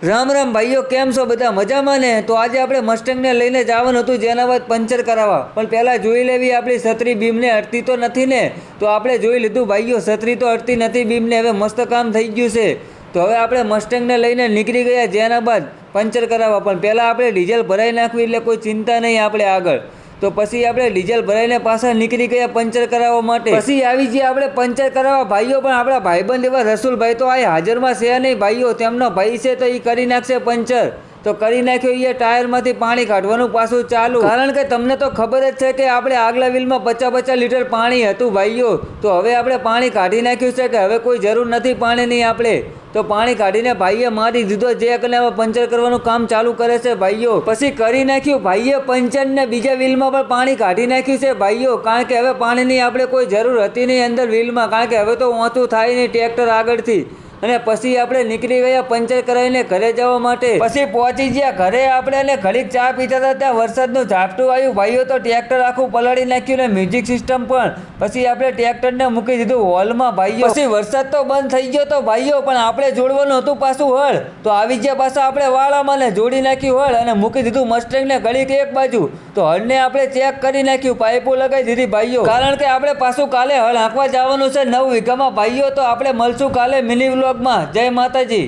રામ રામ ભાઈઓ, કેમ છો બધા? મજામાં ને? તો આજે આપણે મસ્ટેંગને લઈને જવાનું હતું જેના બાદ પંચર કરાવવા, પણ પહેલાં જોઈ લેવી આપણી છત્રી બીમને અડતી તો નથી ને. તો આપણે જોઈ લીધું ભાઈઓ, છત્રી તો અડતી નથી બીમને. હવે મસ્ત કામ થઈ ગયું છે. તો હવે આપણે મસ્ટેંગને લઈને નીકળી ગયા જેના બાદ પંચર કરાવવા, પણ પહેલાં આપણે ડીઝલ ભરાઈ નાખવી એટલે કોઈ ચિંતા નહીં આપણે આગળ. તો પછી આપણે ડીઝલ ભરાઈને પાછા નીકળી ગયા પંચર કરાવવા માટે. પછી આવી ગયા આપણે પંચર કરાવવા ભાઈઓ, પણ આપણા ભાઈબંધ એવા રસુલભાઈ તો આ હાજરમાં છે નહીં ભાઈઓ. તેમનો ભાઈ છે તો એ કરી નાખશે પંચર. તો કરી નાખ્યો એ ટાયરમાંથી પાણી કાઢવાનું પાછું ચાલુ, કારણ કે તમને તો ખબર જ છે કે આપણે આગલા વ્હીલમાં 50 લીટર પાણી હતું ભાઈઓ. તો હવે આપણે પાણી કાઢી નાખ્યું છે કે હવે કોઈ જરૂર નથી પાણીની આપણે. તો પાણી કાઢીને ભાઈએ મારી દીધો જે અને હવે પંચર કરવાનું કામ ચાલુ કરે છે ભાઈઓ. પછી કરી નાખ્યું ભાઈએ પંચર ને બીજા વ્હીલમાં પણ પાણી કાઢી નાખ્યું છે ભાઈઓ, કારણ કે હવે પાણીની આપણે કોઈ જરૂર હતી નહીં અંદર વ્હીલમાં, કારણ કે હવે તો ઓછું થાય નહીં ટ્રેક્ટર આગળથી. અને પછી આપણે નીકળી ગયા પંચર કરાવીને ઘરે જવા માટે. પછી પહોંચી ગયા ઘરે આપણે અને ઘડીક ચા પીતા હતા ત્યાં વરસાદનું ઝાપટું આવ્યું ભાઈઓ. તો ટ્રેક્ટર આખું પલાળી નાખ્યું ને મ્યુઝિક સિસ્ટમ પણ. પછી આપણે ટ્રેક્ટરને મૂકી દીધું હોલમાં ભાઈઓ. પછી વરસાદ તો બંધ થઈ ગયો તો ભાઈઓ, પણ આપણે જોડવાનું હતું પાછું હળ. તો આવી ગયા પાછા આપણે વાળામાં ને જોડી નાખ્યું હળ અને મૂકી દીધું મસ્ટેંગને ઘડીક એક બાજુ. તો હળને આપણે ચેક કરી નાખ્યું, પાઇપો લગાવી દીધી ભાઈઓ, કારણ કે આપણે પાછું કાલે હળ હાંકવા જવાનું છે 9 વીઘામાં ભાઈઓ. તો આપણે મળશું કાલે મિની વ્લોગમાં. જય માતાજી.